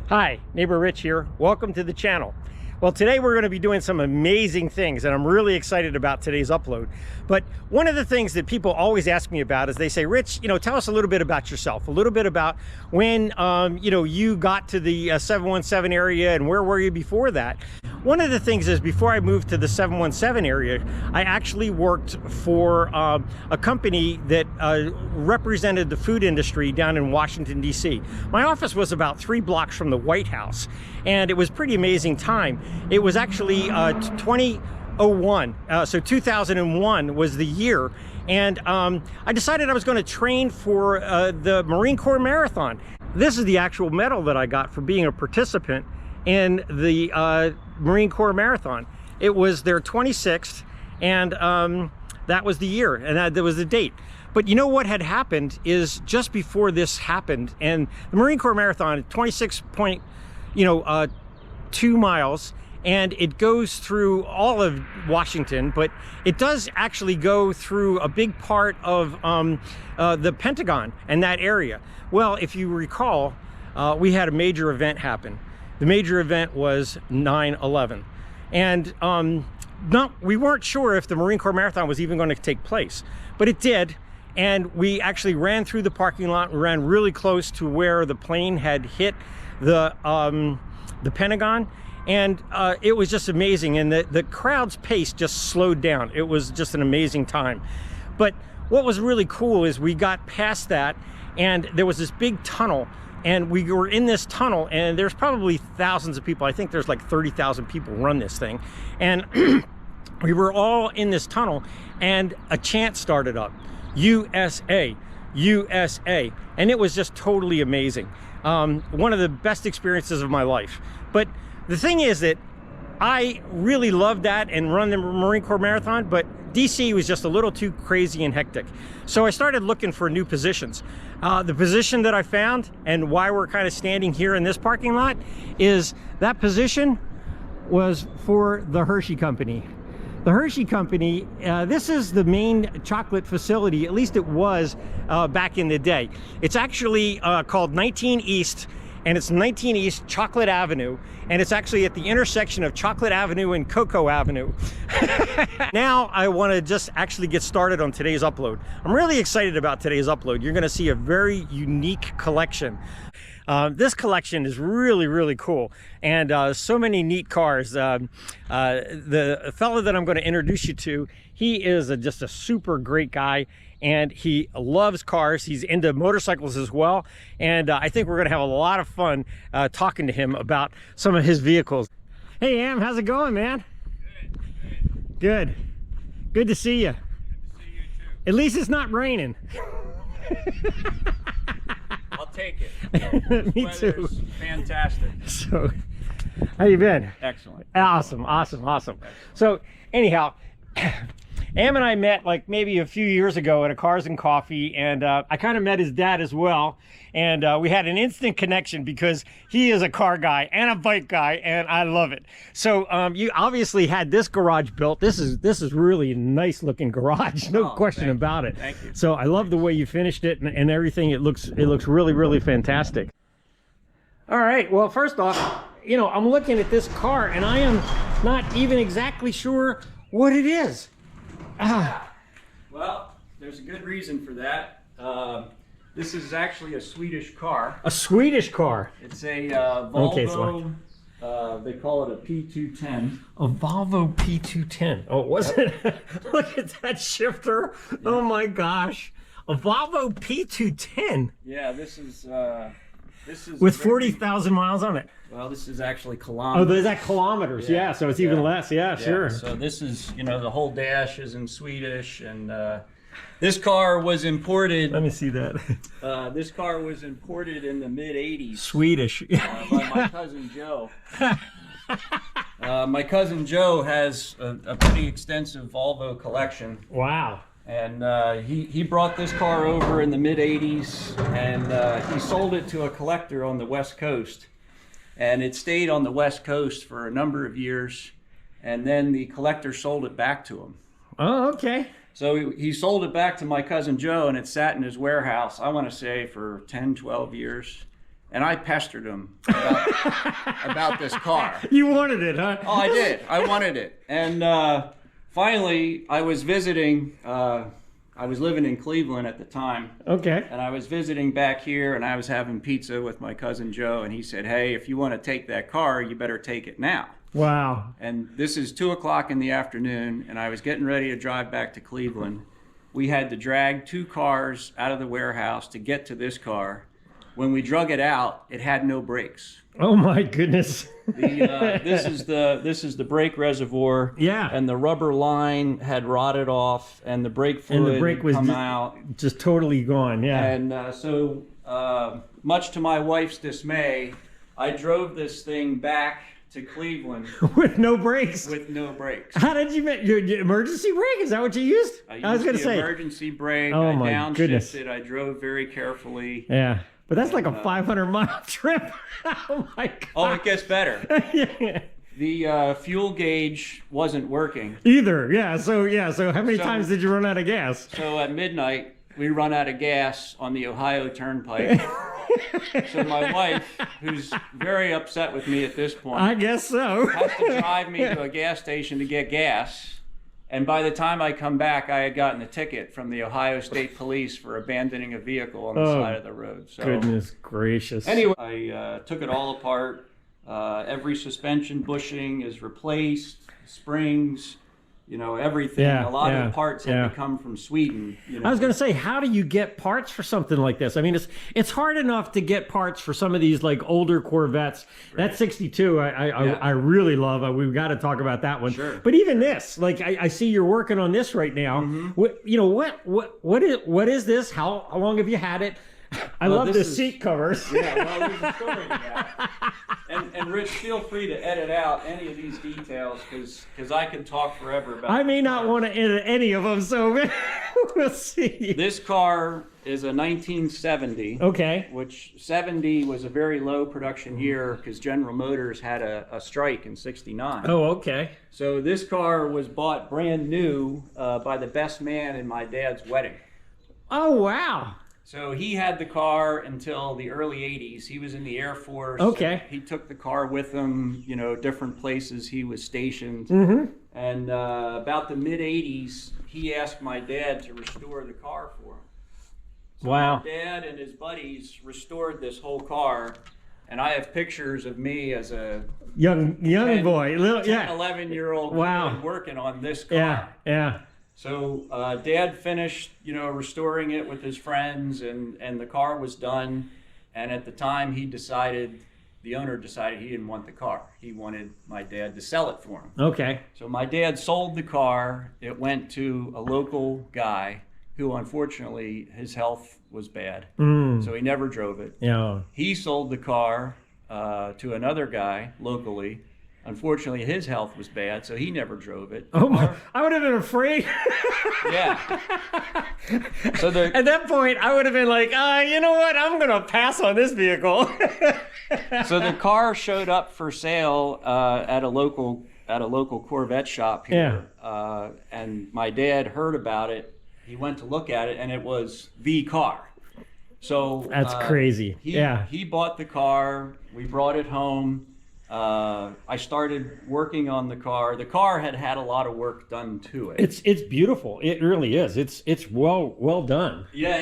Hi, Neighbor Rich here. Welcome to the channel. Well, today we're going to be doing some amazing things, and I'm really excited about today's upload. But one of the things that people always ask me about is they say, Rich, tell us a little bit about yourself, a little bit about when, you got to the 717 area and where were you before that? One of the things is before I moved to the 717 area, I actually worked for a company that represented the food industry down in Washington, D.C. My office was about 3 blocks from the White House, and it was a pretty amazing time. It was actually 2001, so 2001 was the year, and I decided I was going to train for the Marine Corps Marathon. This is the actual medal that I got for being a participant in the Marine Corps Marathon. It was their 26th, and that was the year, and that was the date. But you know what had happened is just before this happened, and the Marine Corps Marathon, 26.2 miles, and it goes through all of Washington, but it does actually go through a big part of the Pentagon and that area. Well, if you recall, we had a major event happen. The major event was 9/11, and we weren't sure if the Marine Corps Marathon was even going to take place, but it did. And we actually ran through the parking lot. We ran really close to where the plane had hit the Pentagon, and it was just amazing. And the crowd's pace just slowed down. It was just an amazing time. But what was really cool is we got past that, and there was this big tunnel, and we were in this tunnel, and there's probably thousands of people. I think there's like 30,000 people run this thing, and we were all in this tunnel, and a chant started up. USA, USA, and it was just totally amazing. One of the best experiences of my life. But the thing is that I really loved that and run the Marine Corps Marathon, but DC was just a little too crazy and hectic. So I started looking for new positions. The position that I found, and why we're kind of standing here in this parking lot, is that position was for the Hershey Company. The Hershey Company, this is the main chocolate facility, at least it was back in the day. It's actually called 19 East, and it's 19 East Chocolate Avenue, and it's actually at the intersection of Chocolate Avenue and Cocoa Avenue. Now I want to just actually get started on today's upload. I'm really excited about today's upload. You're going to see a very unique collection. This collection is really, really cool, and so many neat cars. The fellow that I'm going to introduce you to, he is just a super great guy, and he loves cars. He's into motorcycles as well, and I think we're going to have a lot of fun talking to him about some of his vehicles. Hey, Am, how's it going, man? Good. Good to see you. Good to see you too. At least it's not raining. I'll take it. Me too. Fantastic. So, how you been? Excellent. Awesome, awesome, awesome. So, anyhow, Am and I met like maybe a few years ago at a Cars and Coffee, and I kind of met his dad as well, and we had an instant connection because he is a car guy and a bike guy, and I love it. So you obviously had this garage built. This is really a nice looking garage, no question about it. Thank you. So I love the way you finished it and everything. It looks really, really fantastic. All right, well, first off, I'm looking at this car and I am not even exactly sure what it is. Well, there's a good reason for that. This is actually a Swedish car. A Swedish car? It's a Volvo, they call it a P210. A Volvo P210. Oh, was it? Look at that shifter. Yeah. Oh my gosh. A Volvo P210. Yeah, this is with 40,000 miles on it. Well, this is actually kilometers. Oh, is that kilometers? Yeah, so it's even less. Yeah, sure. So this is, the whole dash is in Swedish, and this car was imported. Let me see that. This car was imported in the mid-'80s. Swedish. By my cousin Joe. My cousin Joe has a pretty extensive Volvo collection. Wow. And he brought this car over in the mid-'80s, and he sold it to a collector on the West Coast. And it stayed on the West Coast for a number of years, and then the collector sold it back to him. Oh, okay. So he sold it back to my cousin Joe, and it sat in his warehouse, I want to say, for 10, 12 years. and I pestered him about this car. You wanted it, huh? Oh, I did. I wanted it. And finally, I was visiting, I was living in Cleveland at the time. Okay. And I was visiting back here, and I was having pizza with my cousin Joe, and he said, hey, if you want to take that car, you better take it now. Wow. And this is 2 o'clock in the afternoon, and I was getting ready to drive back to Cleveland. We had to drag 2 cars out of the warehouse to get to this car. When we drug it out, it had no brakes. Oh my goodness. This is the brake reservoir. Yeah. And the rubber line had rotted off, and the brake fluid had come out. Just totally gone. Yeah. And so, much to my wife's dismay, I drove this thing back to Cleveland with no brakes. With no brakes. How did you make your emergency brake? Is that what you used? I was going to say emergency brake. Oh, I my downshifted. I drove very carefully. Yeah. But that's like a 500-mile trip. Oh my God. Oh, it gets better. Yeah. The fuel gauge wasn't working. Either. Yeah. So how many times did you run out of gas? So at midnight, we run out of gas on the Ohio Turnpike. So my wife, who's very upset with me at this point, I guess so, has to drive me to a gas station to get gas. And by the time I come back, I had gotten a ticket from the Ohio State Police for abandoning a vehicle on the side of the road. So, goodness gracious. Anyway, I took it all apart. Every suspension bushing is replaced, springs, everything. Yeah, a lot of the parts had to come from Sweden. I was going to say, how do you get parts for something like this? I mean, it's hard enough to get parts for some of these like older Corvettes. Right. That 62, I really love. We've got to talk about that one. Sure. But even this, like I see you're working on this right now. Mm-hmm. What is this? How long have you had it? I love the seat covers. Yeah, well, there's a story to that. And Rich, feel free to edit out any of these details because I can talk forever about it. I may not want to edit any of them, so we'll see. This car is a 1970. Okay. Which 70 was a very low production year because General Motors had a strike in '69. Oh, okay. So this car was bought brand new by the best man in my dad's wedding. Oh, wow. So he had the car until the early 80s. He was in the Air Force. Okay. He took the car with him, different places he was stationed. Mm-hmm. And about the mid 80s, he asked my dad to restore the car for him. So wow. My dad and his buddies restored this whole car. And I have pictures of me as a young boy, 11-year-old wow. kid working on this car. Yeah, yeah. So Dad finished, restoring it with his friends, and the car was done. And at the time, the owner decided he didn't want the car. He wanted my dad to sell it for him. Okay. So my dad sold the car. It went to a local guy who, unfortunately, his health was bad. So he never drove it. Yeah. He sold the car to another guy locally. Unfortunately, his health was bad, so he never drove it. Oh my! I would have been afraid. Yeah. So at that point, I would have been like, you know what? I'm gonna pass on this vehicle. So the car showed up for sale at a local Corvette shop here. Yeah. And my dad heard about it. He went to look at it, and it was the car. So that's crazy. He bought the car. We brought it home. I started working on the car. The car had a lot of work done to it. It's beautiful. It really is. It's well done. Yeah,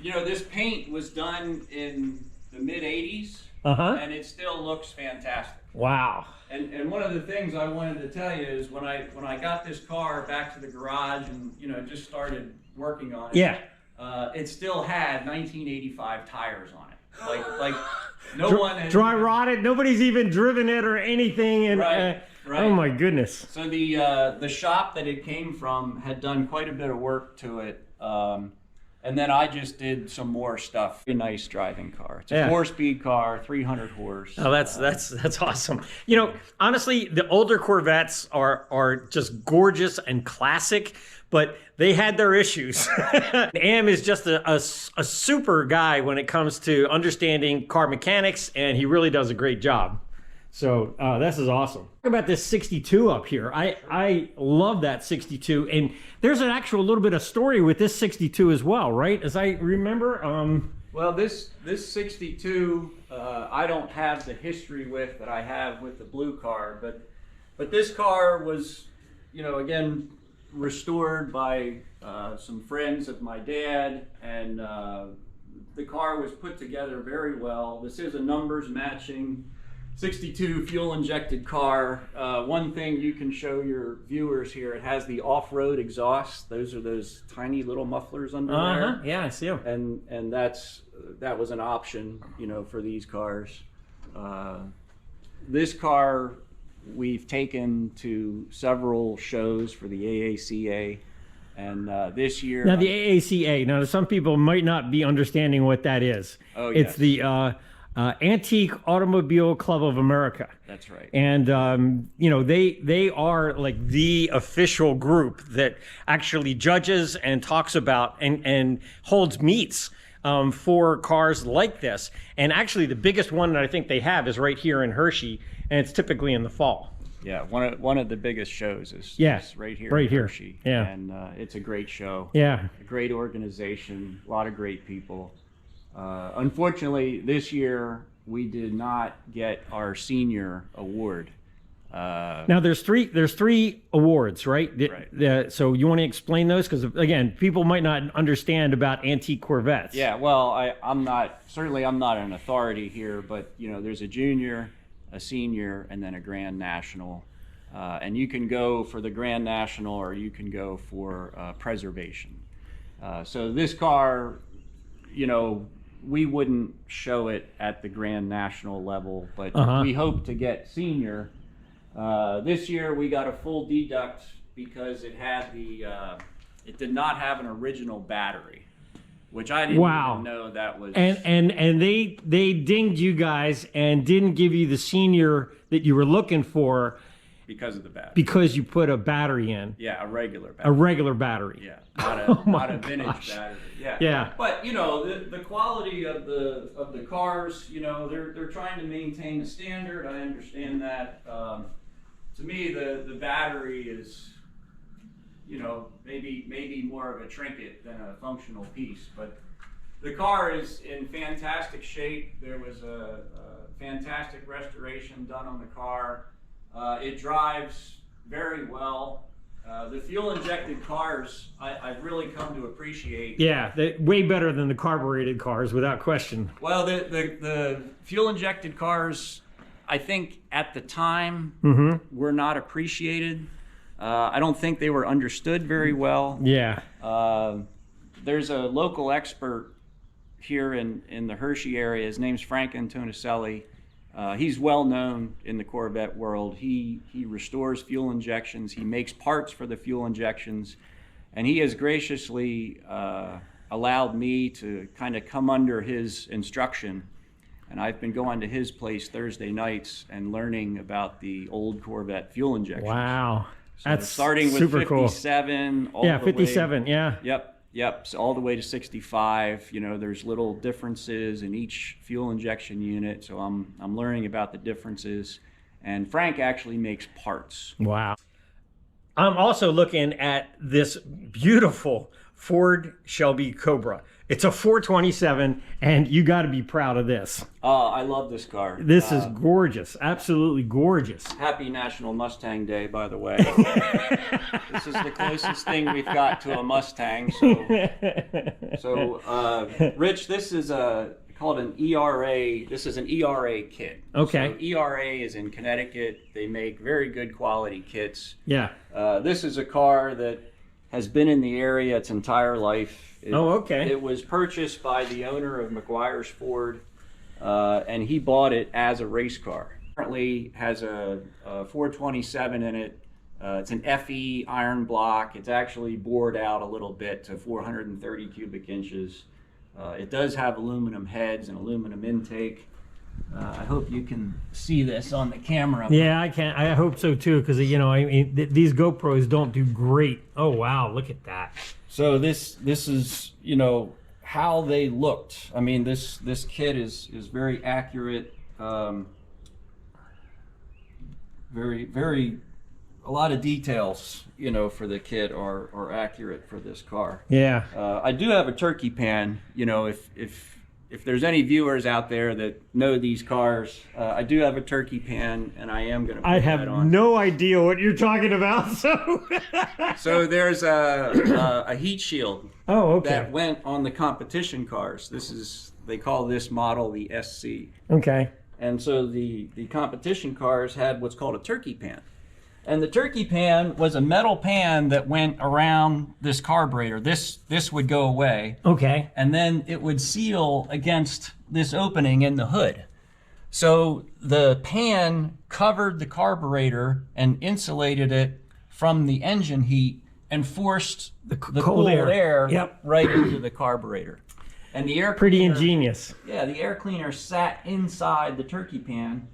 this paint was done in the mid 80s, and it still looks fantastic. Wow. And one of the things I wanted to tell you is when I got this car back to the garage and just started working on it. Yeah. It still had 1985 tires on it. Like no one had dry rotted. Nobody's even driven it or anything. And right. Oh my goodness. So the shop that it came from had done quite a bit of work to it. And then I just did some more stuff. A nice driving car. It's a 4-speed car, 300 horse. Oh, that's awesome. Honestly, the older Corvettes are just gorgeous and classic, but they had their issues. Am is just a super guy when it comes to understanding car mechanics, and he really does a great job. So this is awesome. Talk about this 62 up here. I love that 62, and there's an actual little bit of story with this 62 as well, right? As I remember, Well, this 62, I don't have the history with that I have with the blue car, but this car was, you know, again, restored by some friends of my dad, and the car was put together very well. This is a numbers matching 62 fuel injected car. One thing you can show your viewers here, it has the off-road exhaust. Those are those tiny little mufflers under there. Yeah, I see them. And that was an option, you know, for these cars. This car we've taken to several shows for the AACA, and this year. Now the AACA. Now some people might not be understanding what that is. Oh, yes. It's the Antique Automobile Club of America. That's right. And you know, they are like the official group that actually judges and talks about and holds meets for cars like this. And actually the biggest one that I think they have is right here in Hershey, and it's typically in the fall. Yeah, one of the biggest shows is right here in Hershey. Yeah. And it's a great show. Yeah. A great organization, a lot of great people. Unfortunately, this year we did not get our senior award. Now there's three awards, right? Right. So you want to explain those? Because again, people might not understand about antique Corvettes. Yeah, well, I'm not an authority here, but you know, there's a junior, a senior, and then a Grand National. And you can go for the Grand National or you can go for preservation. So this car, you know, we wouldn't show it at the Grand National level, but we hope to get senior. This year we got a full deduct because it had it did not have an original battery, which I didn't even know that was. And they dinged you guys and didn't give you the senior that you were looking for because of the battery. Because you put a battery in. Yeah, a regular battery. A regular battery. Yeah, not a vintage battery. Yeah. Yeah. But you know, the quality of the cars, you know, they're trying to maintain the standard. I understand that. To me, the battery is, you know, maybe more of a trinket than a functional piece. But the car is in fantastic shape. There was a fantastic restoration done on the car. It drives very well. The fuel-injected cars, I've really come to appreciate. Yeah, they're way better than the carbureted cars, without question. Well, the fuel-injected cars, I think at the time, were not appreciated. I don't think they were understood very well. Yeah. There's a local expert here in the Hershey area. His name's Frank Antonicelli. He's well known in the Corvette world. He restores fuel injections. He makes parts for the fuel injections. And he has graciously allowed me to kind of come under his instruction. And I've been going to his place Thursday nights and learning about the old Corvette fuel injections. Wow. So that's starting with super 57. Cool. Yeah, 57, yeah. Yep, so all the way to 65. You know, there's little differences in each fuel injection unit, so I'm learning about the differences. And Frank actually makes parts. Wow. I'm also looking at this beautiful Ford Shelby Cobra. It's a 427, and you got to be proud of this. Oh, I love this car. This is gorgeous, absolutely gorgeous. Happy National Mustang Day, by the way. This is the closest thing we've got to a Mustang. So Rich, this is called an ERA. This is an ERA kit. Okay. So ERA is in Connecticut. They make very good quality kits. Yeah. This is a car that has been in the area its entire life. Okay. It was purchased by the owner of McGuire's Ford, and he bought it as a race car. Currently has a 427 in it. It's an FE iron block. It's actually bored out a little bit to 430 cubic inches. It does have aluminum heads and aluminum intake. I hope you can see this on the camera. Yeah, I can. I hope so too, because you know, I mean, these GoPros don't do great. Oh wow, look at that. So this is, you know, how they looked. I mean, this kit is very accurate. Very a lot of details, you know, for the kit are accurate for this car. Yeah. I do have a turkey pan. You know, if if there's any viewers out there that know these cars, I do have a turkey pan, and I am going to put I that have on. no idea what you're talking about. So there's a heat shield Oh, okay. that went on the competition cars. They call this model the SC. Okay. And so the competition cars had what's called a turkey pan. And the turkey pan was a metal pan that went around this carburetor. This would go away. Okay. And then it would seal against this opening in the hood. So the pan covered the carburetor and insulated it from the engine heat and forced the cool air Yep. right into the carburetor. And the air Pretty cleaner, ingenious. yeah, the air cleaner sat inside the turkey pan,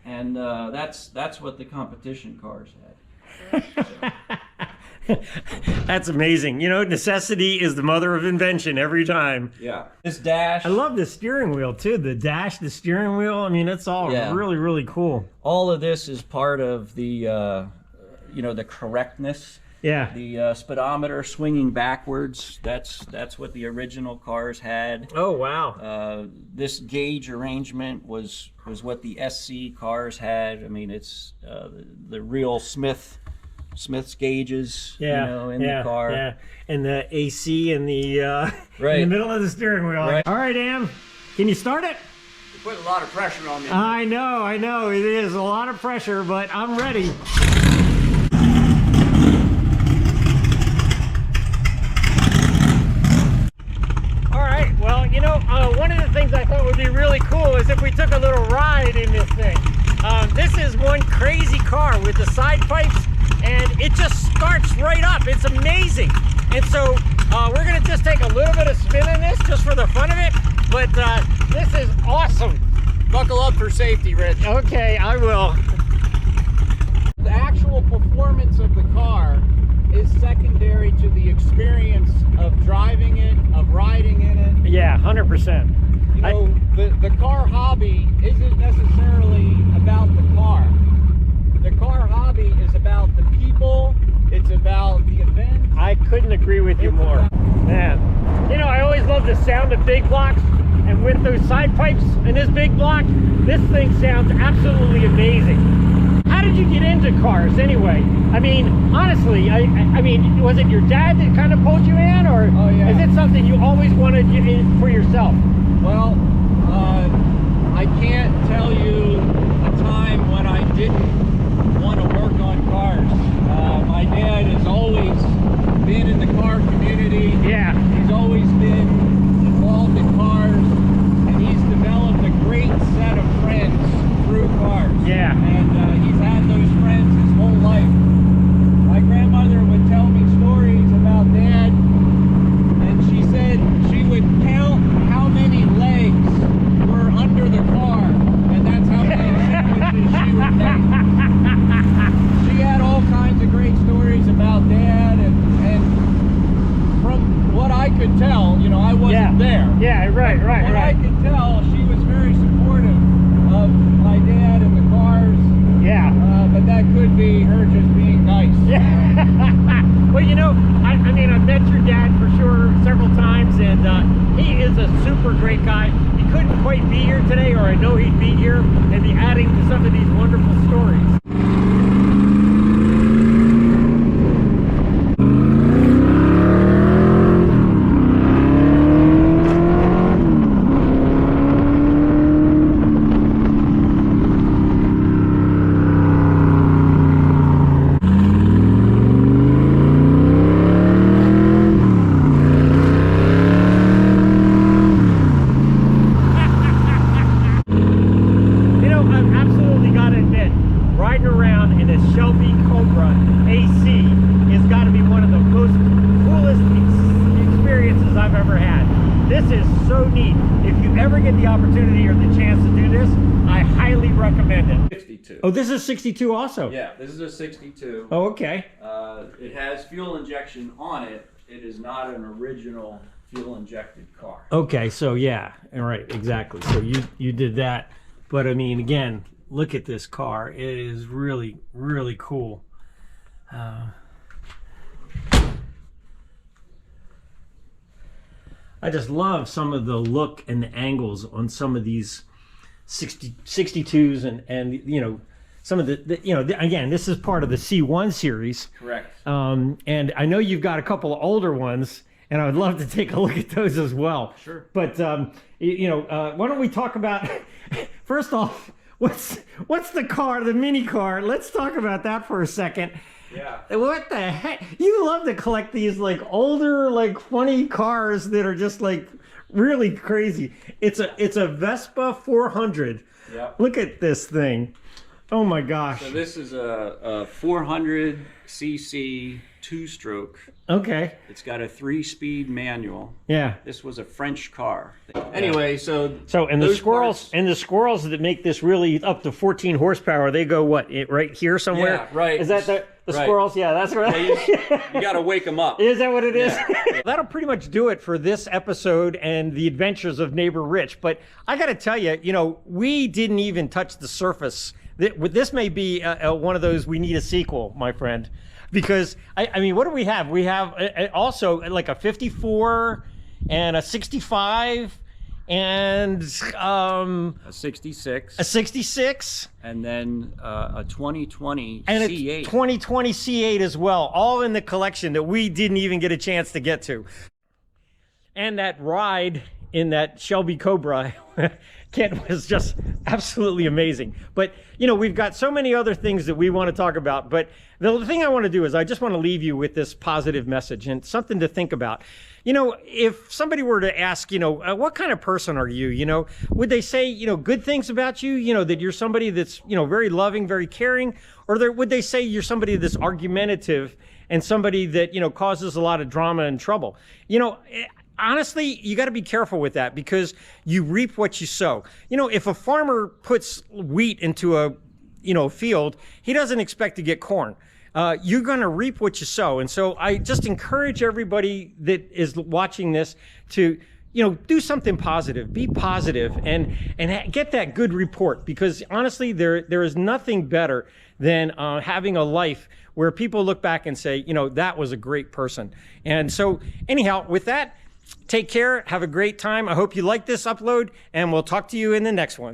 and that's what the competition cars had. That's amazing. You know, necessity is the mother of invention every time. Yeah. This dash. I love the steering wheel too. The dash, the steering wheel. I mean, it's all really, really cool. All of this is part of the, the correctness. Yeah. The speedometer swinging backwards. That's what the original cars had. Oh, wow. This gauge arrangement was what the SC cars had. I mean, it's the real Smith's gauges, in the car. Yeah, and the AC in the Right. in the middle of the steering wheel. Right. All right, Am, can you start it? You put a lot of pressure on me. I know. It is a lot of pressure, but I'm ready. All right, well, one of the things I thought would be really cool is if we took a little ride in this thing. This is one crazy car with the side pipes, and it just starts right up. It's amazing. And so we're gonna just take a little bit of spin in this just for the fun of it, but this is awesome. Buckle up for safety, Rich. Okay, I will. The actual performance of the car is secondary to the experience of driving it, of riding in it. Yeah, 100%. The car hobby isn't necessarily about the car. The car hobby is about the people, it's about the event. I couldn't agree with you more. Man, I always love the sound of big blocks, and with those side pipes and this big block, this thing sounds absolutely amazing. How did you get into cars anyway? I mean, honestly, I mean, was it your dad that kind of pulled you in, or is it something you always wanted for yourself? Well, I can't tell you a time when I didn't want to work on cars. My dad has always been in the car community. Yeah. He's always been involved in cars, and he's developed a great set of friends through cars. Yeah. And he's had those friends his whole life. My grandmother would tell me stories about Dad, and she said she would count how many legs were under the car, and that's how many sandwiches she would make. She had all kinds of great stories about Dad, and from what I could tell, I wasn't there. Yeah, right. What I could tell, she was very supportive of my dad and the cars. Yeah. But that could be her just being nice. Yeah. Well, I mean, I've met your dad for sure several times, and he is a super great guy. He couldn't quite be here today, or I know he'd be here and be adding to some of these wonderful stories. Riding around in a Shelby Cobra AC has got to be one of the most coolest experiences I've ever had. This is so neat. If you ever get the opportunity or the chance to do this, I highly recommend it. 62. Oh, this is 62 also? Yeah, this is a 62. Oh, okay. It has fuel injection on it. It is not an original fuel injected car. Okay, so yeah, all right, exactly. So you did that. But I mean, again, look at this car. It is really, really cool. I just love some of the look and the angles on some of these 62s and you know, some of the you know, again, this is part of the C1 series. Correct. And I know you've got a couple of older ones, and I would love to take a look at those as well. Sure. But you know, why don't we talk about first off, what's the car, the mini car? Let's talk about that for a second. Yeah. What the heck? You love to collect these like older, like funny cars that are just like really crazy. It's a Vespa 400. Yeah. Look at this thing. Oh my gosh. So this is a 400 cc 2-stroke. Okay. It's got a 3-speed manual. Yeah. This was a French car. Anyway, so and the squirrels that make this really up to 14 horsepower, they go what, right here somewhere? Yeah, right. Is that the right. squirrels? Yeah, that's right. You got to wake them up. Is that what it is? Yeah. That'll pretty much do it for this episode and the adventures of Neighbor Rich. But I got to tell you, you know, we didn't even touch the surface. This may be one of those we need a sequel, my friend. Because, I mean, what do we have? We have also like a 54 and a 65 and a 66. A 66. And then a 2020 and C8. A 2020 C8 as well. All in the collection that we didn't even get a chance to get to. And that ride in that Shelby Cobra Kent was just absolutely amazing. But, you know, we've got so many other things that we want to talk about. But the thing I want to do is I just want to leave you with this positive message and something to think about. You know, if somebody were to ask, you know, what kind of person are you? You know, would they say, you know, good things about you? You know, that you're somebody that's, you know, very loving, very caring? Or would they say you're somebody that's argumentative and somebody that, you know, causes a lot of drama and trouble? You know, honestly, you got to be careful with that because you reap what you sow. You know, if a farmer puts wheat into a, you know, field, he doesn't expect to get corn. You're going to reap what you sow. And so I just encourage everybody that is watching this to, you know, do something positive, be positive and get that good report because honestly, there is nothing better than having a life where people look back and say, you know, that was a great person. And so anyhow, with that, take care. Have a great time. I hope you like this upload, and we'll talk to you in the next one.